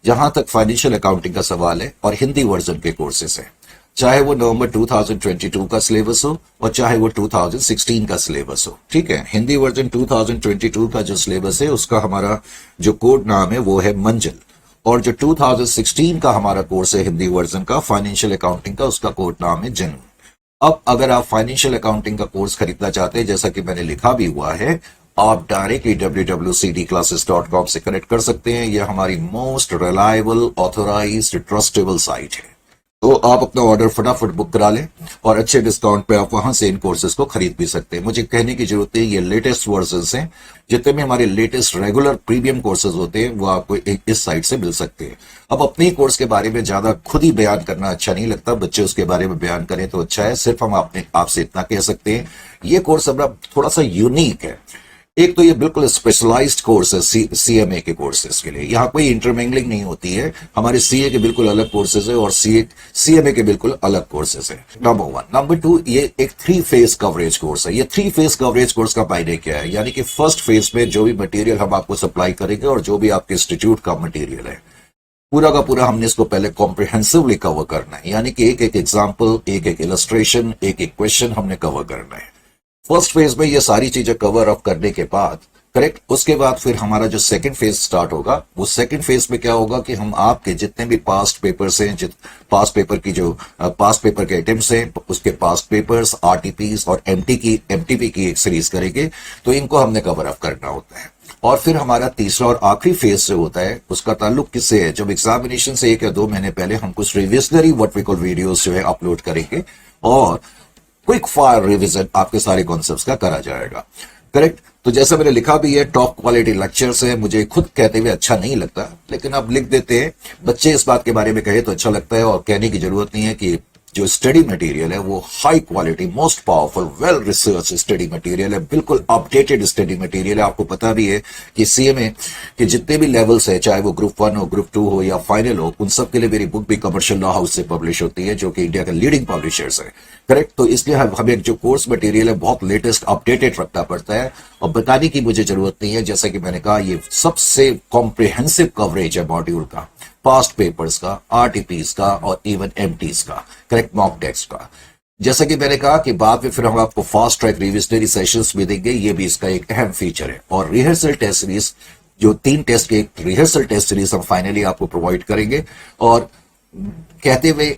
जहां तक financial accounting का सवाल है और हिंदी वर्जन के कोर्सेज हैं, चाहे वो नवंबर 2022 का सिलेबस हो और चाहे वो 2016 का सिलेबस हो। ठीक है, हिंदी वर्जन 2022 का जो सिलेबस है उसका हमारा जो कोड नाम है वो है मंजिल, और जो 2016 का हमारा कोर्स है हिंदी वर्जन का फाइनेंशियल अकाउंटिंग का, उसका कोड नाम है जनून। अब अगर आप फाइनेंशियल अकाउंटिंग का कोर्स खरीदना चाहते हैं, जैसा कि मैंने लिखा भी हुआ है, आप डायरेक्टली www.cdclasses.com से कनेक्ट कर सकते हैं। यह हमारी most reliable, authorized, trustable site है। तो आप अपना ऑर्डर फटाफट बुक करा लें और अच्छे डिस्काउंट पे आप वहां से इन कोर्सेज को खरीद भी सकते हैं। मुझे कहने की जरूरत है, ये लेटेस्ट वर्जन्स हैं। जितने भी हमारे लेटेस्ट रेगुलर प्रीमियम कोर्सेज होते हैं वो आपको इस साइट से मिल सकते हैं। अब अपने कोर्स के बारे में ज्यादा खुद ही बयान करना अच्छा नहीं लगता, बच्चे उसके बारे में बयान करें तो अच्छा है। सिर्फ हम आपसे इतना कह सकते हैं, ये कोर्स हमारा थोड़ा सा यूनिक है। एक तो ये बिल्कुल स्पेशलाइज्ड कोर्स है सीएमए के कोर्सेज के लिए, यहाँ कोई इंटरमिंगलिंग नहीं होती है। हमारे सीए के बिल्कुल अलग कोर्सेज है और सीएमए के बिल्कुल अलग कोर्सेज है। नंबर 1। नंबर 2, ये एक 3 फेज कवरेज कोर्स है। ये 3 फेज कवरेज कोर्स का फायदा क्या है, यानी कि फर्स्ट फेज में जो भी मटेरियल हम आपको सप्लाई करेंगे और जो भी आपके इंस्टीट्यूट का मटेरियल है पूरा का पूरा हमने इसको पहले कॉम्प्रिहेंसिवली कवर करना है, यानी कि एक एक एग्जाम्पल, एक एक इलस्ट्रेशन, एक एक क्वेश्चन हमने कवर करना है। फर्स्ट फेज में ये सारी चीजें कवर अप करने के बाद, करेक्ट, उसके बाद फिर हमारा जो सेकंड फेज स्टार्ट होगा, वो सेकंड फेज में क्या होगा कि हम आपके जितने भी पास्ट पेपर्स हैं, पास्ट पेपर की जो पास्ट पेपर के आइटम्स हैं, उसके पास्ट पेपर्स, आरटीपीस और एमटीपी की एक सीरीज करेंगे। तो इनको हमने कवर अप करना होता है। और फिर हमारा तीसरा और आखिरी फेज जो होता है उसका ताल्लुक किससे है, जब एग्जामिनेशन से 1 या 2 महीने पहले हम कुछ revisionary what we call videos जो है अपलोड करेंगे और क्विक फायर रिवीजन आपके सारे कॉन्सेप्ट्स का करा जाएगा। करेक्ट। तो जैसा मैंने लिखा भी है, टॉप क्वालिटी लेक्चर्स है। मुझे खुद कहते हुए अच्छा नहीं लगता, लेकिन अब लिख देते हैं। बच्चे इस बात के बारे में कहे तो अच्छा लगता है, और कहने की जरूरत नहीं है कि जो स्टडी मटेरियल है वो high quality, most powerful, well research study material है, बिल्कुल अपडेटेड स्टडी मटेरियल है। आपको पता भी है कि सीएमए के जितने भी लेवल्स है, चाहे वो ग्रुप 1 हो, ग्रुप 2 हो या फाइनल हो, उन सब के लिए मेरी बुक भी कमर्शियल लॉ हाउस से पब्लिश होती है, जो कि इंडिया के लीडिंग पब्लिशर्स है। करेक्ट। तो इसलिए हमें जो कोर्स मटेरियल है बहुत लेटेस्ट, अपडेटेड रखना पड़ता है, और बताने की मुझे जरूरत नहीं है। जैसा कि मैंने कहा, ये सबसे कॉम्प्रिहेंसिव कवरेज है मॉड्यूल का, पास्ट पेपर्स का, आरटीपीस का और इवन एमटीज का, करेक्ट, मॉक टेस्ट का। जैसा कि मैंने कहा कि बाद में फिर हम आपको फास्ट ट्रैक रिविजनरी सेशंस भी देंगे, ये भी इसका एक अहम फीचर है। और रिहर्सल टेस्ट सीरीज, जो 3 टेस्ट के रिहर्सल टेस्ट सीरीज हम फाइनली आपको प्रोवाइड करेंगे। और कहते हुए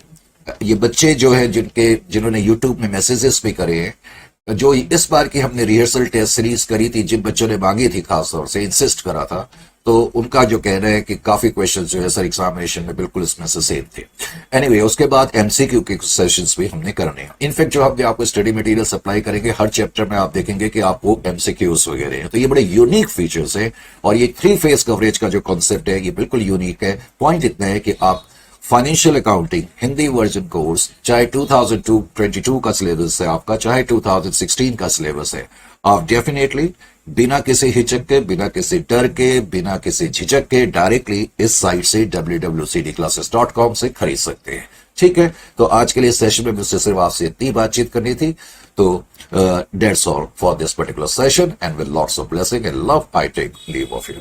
ये बच्चे जो है जिन्होंने यूट्यूब में मैसेजेस भी करे हैं, जो इस बार की हमने रिहर्सल टेस्ट सीरीज करी थी, जिन बच्चों ने मांगी थी, खासतौर से इंसिस्ट करा था, तो उनका जो कहना है कि काफी क्वेश्चन जो है सर एग्जामिनेशन में बिल्कुल इसमें से सेम थे। एनीवे, उसके बाद एमसीक्यू के कुछ सेशंस भी हमने करने हैं। इनफैक्ट जो हमने आपको स्टडी मटेरियल सप्लाई करेंगे, हर चैप्टर में आप देखेंगे कि आपको एमसीक्यूज वगैरह हैं। तो ये बड़े यूनिक फीचर्स है, और ये 3 फेज कवरेज का जो कॉन्सेप्ट है ये बिल्कुल यूनिक है। पॉइंट इतना है कि आप financial accounting Hindi version course, चाहे 2022 का सिलेबस है आपका, चाहे 2016 का सिलेबस है, आप डेफिनेटली बिना किसी हिचक के, बिना किसी डर के, बिना किसी झिझक के डायरेक्टली इस साइट से www.cdclasses.com से खरीद सकते हैं। ठीक है। तो आज के लिए सेशन में मुझसे सिर्फ आपसे इतनी बातचीत करनी थी। तो that's all for this particular session, and with lots of blessing and love I take leave of you.